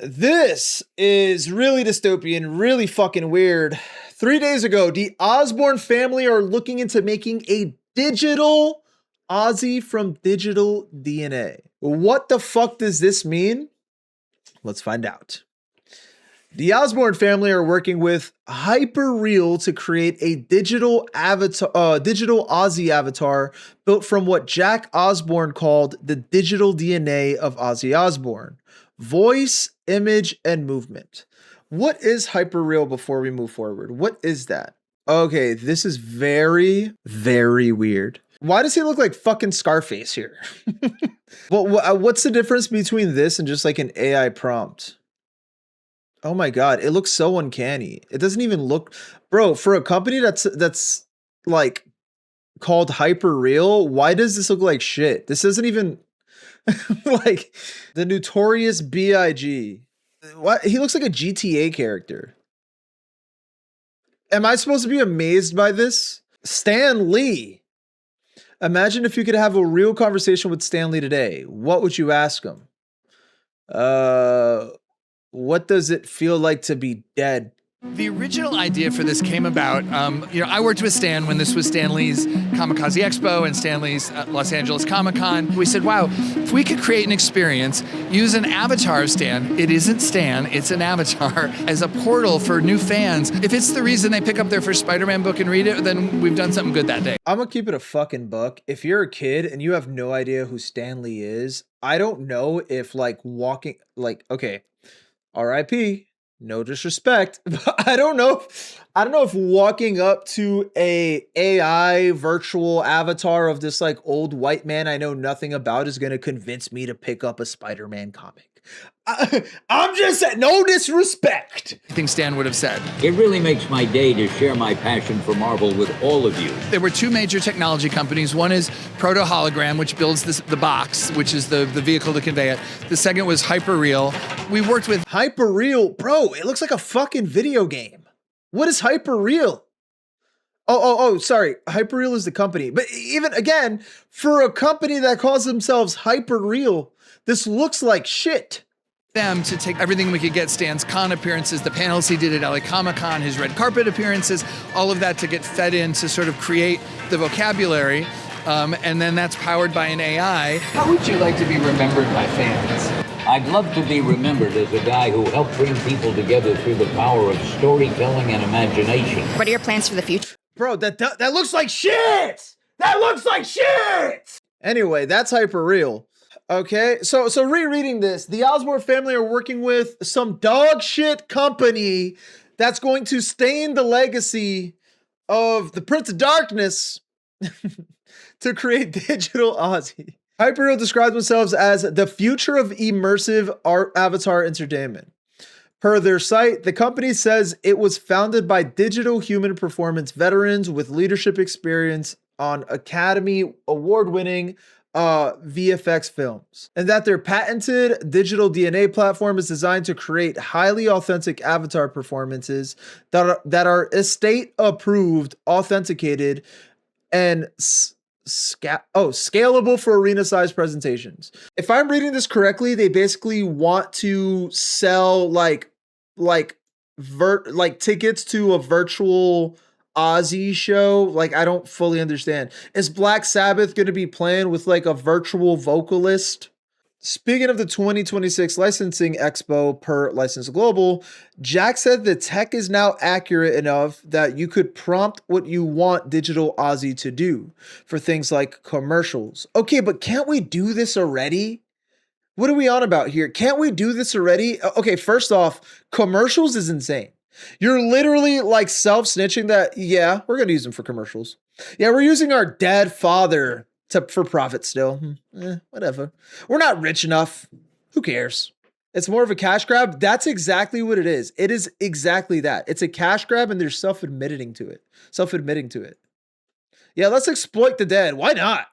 This is really dystopian, really fucking weird. 3 days ago, the Osbourne family are looking into making a digital Ozzy from digital DNA. What the fuck does this mean? Let's find out. The Osbourne family are working with Hyperreal to create a digital Ozzy avatar built from what Jack Osbourne called the digital DNA of Ozzy Osbourne. Voice, image, and movement. What is Hyperreal before we move forward? What is that? Okay, this is very, very weird. Why does he look like fucking Scarface here? What's the difference between this and just like an AI prompt? Oh my God, it looks so uncanny. It doesn't even look, bro, for a company that's like called Hyperreal, why does this look like shit? This isn't even like the Notorious B.I.G. What? He looks like a GTA character. Am I supposed to be amazed by this? Stan Lee. Imagine if you could have a real conversation with Stan Lee today. What would you ask him? What does it feel like to be dead? The original idea for this came about, I worked with Stan when this was Stan Lee's Kamikaze Expo and Stan Lee's Los Angeles Comic-Con. We said, wow, if we could create an experience, use an avatar of Stan, it isn't Stan, it's an avatar, as a portal for new fans. If it's the reason they pick up their first Spider-Man book and read it, then we've done something good that day. I'm gonna keep it a fucking buck. If you're a kid and you have no idea who Stan Lee is, I don't know if okay, RIP, no disrespect, but I don't know if walking up to a AI virtual avatar of this like old white man I know nothing about is going to convince me to pick up a Spider-Man comic. I'm just saying, no disrespect. I think Stan would have said. It really makes my day to share my passion for Marvel with all of you. There were two major technology companies. One is Proto Hologram, which builds the box, which is the vehicle to convey it. The second was Hyperreal. We worked with Hyperreal, bro. It looks like a fucking video game. What is Hyperreal? Oh, sorry. Hyperreal is the company. But even again, for a company that calls themselves Hyperreal, this looks like shit. Them to take everything we could get, Stan's con appearances, the panels he did at LA Comic-Con, his red carpet appearances, all of that to get fed in to sort of create the vocabulary. And then that's powered by an AI. How would you like to be remembered by fans? I'd love to be remembered as a guy who helped bring people together through the power of storytelling and imagination. What are your plans for the future? Bro, that looks like shit! That looks like shit! Anyway, that's Hyperreal. Okay, so rereading this, the Osbourne family are working with some dog shit company that's going to stain the legacy of the Prince of Darkness to create digital Ozzy. Hyperreal describes themselves as the future of immersive art avatar entertainment. Per their site, the company says it was founded by digital human performance veterans with leadership experience on Academy Award-winning VFX films, and that their patented digital DNA platform is designed to create highly authentic avatar performances that are estate approved, authenticated, and scalable for arena-sized presentations. If I'm reading this correctly, they basically want to sell like tickets to a virtual Ozzy show. Like, I don't fully understand. Is Black Sabbath going to be playing with like a virtual vocalist? Speaking of the 2026 licensing expo per License Global, Jack said the tech is now accurate enough that you could prompt what you want digital Ozzy to do for things like commercials. Okay, but can't we do this already? What are we on about here? Can't we do this already? Okay, first off, commercials is insane. You're literally like self-snitching that, yeah, we're going to use them for commercials. Yeah, we're using our dead father for profit still. Whatever. We're not rich enough. Who cares? It's more of a cash grab. That's exactly what it is. It is exactly that. It's a cash grab and they're self-admitting to it. Yeah, let's exploit the dead. Why not?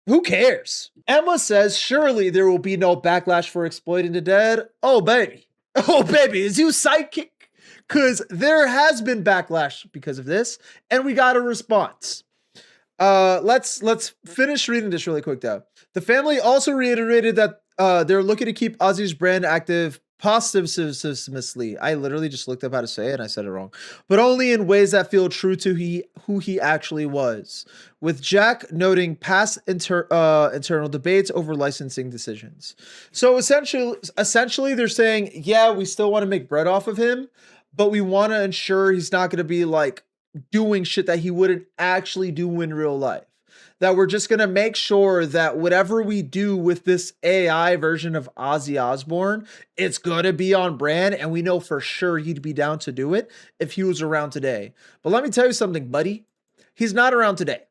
Who cares? Emma says, surely there will be no backlash for exploiting the dead. Oh, baby. Is you psychic? Because there has been backlash because of this, and we got a response. Let's finish reading this really quick though. The family also reiterated that they're looking to keep Ozzy's brand active posthumously. I literally just looked up how to say it and I said it wrong. But only in ways that feel true to who he actually was. With Jack noting past internal debates over licensing decisions. So essentially they're saying, yeah, we still want to make bread off of him, but we want to ensure he's not going to be like doing shit that he wouldn't actually do in real life. That we're just going to make sure that whatever we do with this AI version of Ozzy Osbourne, it's going to be on brand. And we know for sure he'd be down to do it if he was around today. But let me tell you something, buddy. He's not around today.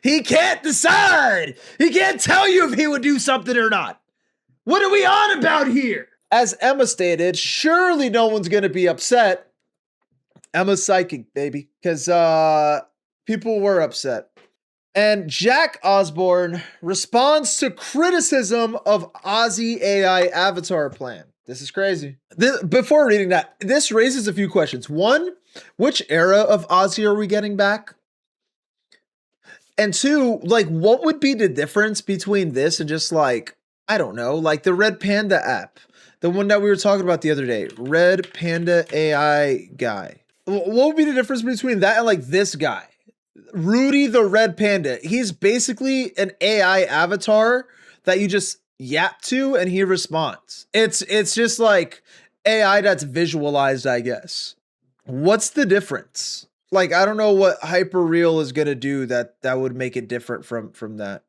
He can't decide. He can't tell you if he would do something or not. What are we on about here? As Emma stated, surely no one's going to be upset. Emma's psychic, baby, because people were upset. And Jack Osbourne responds to criticism of Ozzy AI avatar plan. This is crazy. Before reading that, this raises a few questions. One, which era of Ozzy are we getting back? And two, like, what would be the difference between this and just like, I don't know, like the Red Panda app, the one that we were talking about the other day, Red Panda AI guy. What would be the difference between that and like this guy? Rudy the Red Panda. He's basically an AI avatar that you just yap to and he responds. It's just like AI that's visualized, I guess. What's the difference? Like, I don't know what Hyperreal is going to do that would make it different from that.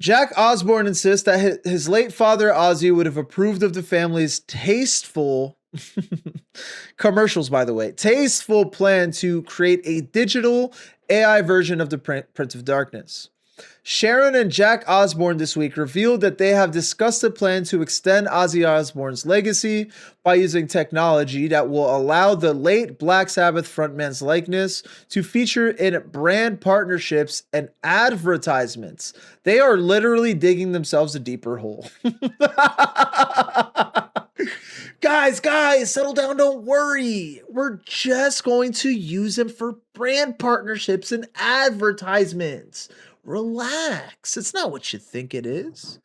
Jack Osbourne insists that his late father Ozzy would have approved of the family's tasteful commercials, by the way, tasteful plan to create a digital AI version of the Prince of Darkness. Sharon and Jack Osbourne this week revealed that they have discussed a plan to extend Ozzy Osbourne's legacy by using technology that will allow the late Black Sabbath frontman's likeness to feature in brand partnerships and advertisements. They are literally digging themselves a deeper hole. Guys, settle down, don't worry. We're just going to use him for brand partnerships and advertisements. Relax. It's not what you think it is.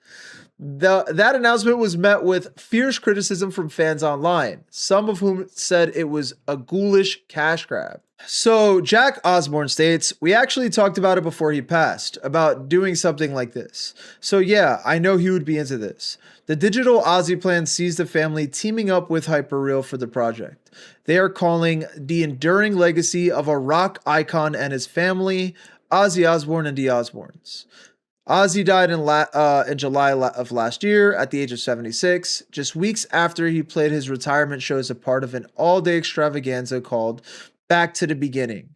That announcement was met with fierce criticism from fans online, some of whom said it was a ghoulish cash grab. So Jack Osbourne states, we actually talked about it before he passed, about doing something like this. So yeah, I know he would be into this. The digital Ozzy plan sees the family teaming up with Hyperreal for the project. They are calling the enduring legacy of a rock icon and his family, Ozzy Osbourne and the Osbournes. Ozzy died in July of last year at the age of 76, just weeks after he played his retirement show as a part of an all-day extravaganza called Back to the Beginning.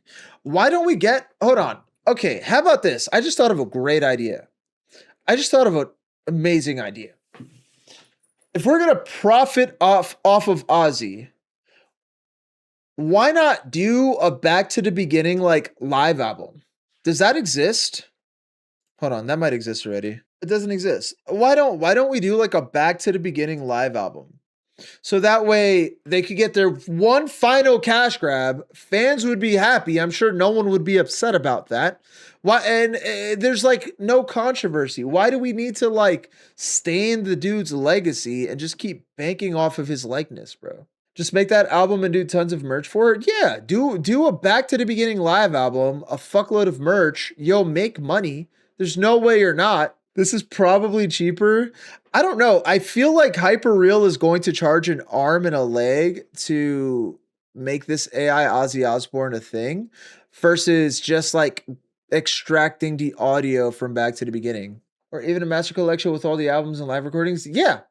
Why don't we hold on. Okay, how about this? I just thought of a great idea. I just thought of an amazing idea. If we're going to profit off of Ozzy, why not do a Back to the Beginning like live album? Does that exist? Hold on, that might exist already. It doesn't exist. Why don't we do like a Back to the Beginning live album? So that way they could get their one final cash grab. Fans would be happy. I'm sure no one would be upset about that. Why? And there's like no controversy. Why do we need to like stain the dude's legacy and just keep banking off of his likeness, bro? Just make that album and do tons of merch for it? Yeah, do a Back to the Beginning live album, a fuckload of merch. You'll make money. There's no way you're not. This is probably cheaper. I don't know. I feel like Hyperreal is going to charge an arm and a leg to make this AI Ozzy Osbourne a thing versus just like extracting the audio from Back to the Beginning. Or even a master collection with all the albums and live recordings. Yeah,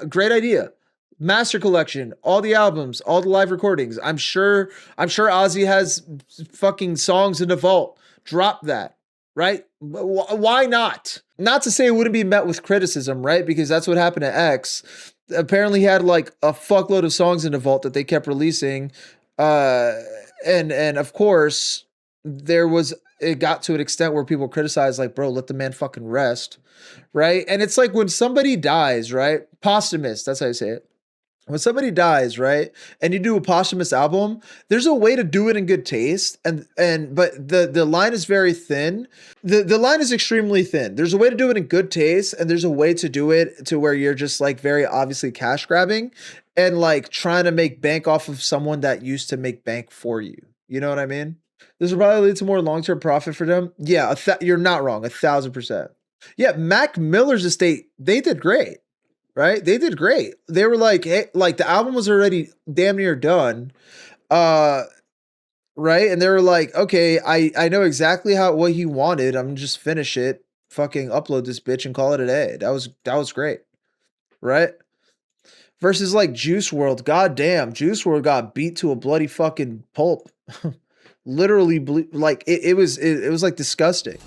great idea. Master collection, all the albums, all the live recordings. I'm sure Ozzy has fucking songs in the vault. Drop that, right? Why not? Not to say it wouldn't be met with criticism, right? Because that's what happened to X. Apparently he had like a fuckload of songs in the vault that they kept releasing. And of course it got to an extent where people criticized like, bro, let the man fucking rest. Right. And it's like when somebody dies, right? Posthumous. That's how you say it. when somebody dies, right, and you do a posthumous album, there's a way to do it in good taste, but the line is very thin. The line is extremely thin. There's a way to do it in good taste, and there's a way to do it to where you're just like very obviously cash grabbing and like trying to make bank off of someone that used to make bank for you. You know what I mean? This will probably lead to more long-term profit for them. Yeah, you're not wrong, 1,000%. Yeah, Mac Miller's estate, they did great. Right? They did great. They were like, hey, like the album was already damn near done. Right? And they were like, okay, I know exactly what he wanted. I'm gonna just finish it, fucking upload this bitch and call it a day. That was great. Right? Versus like Juice World. God damn, Juice World got beat to a bloody fucking pulp. Literally like it was like disgusting.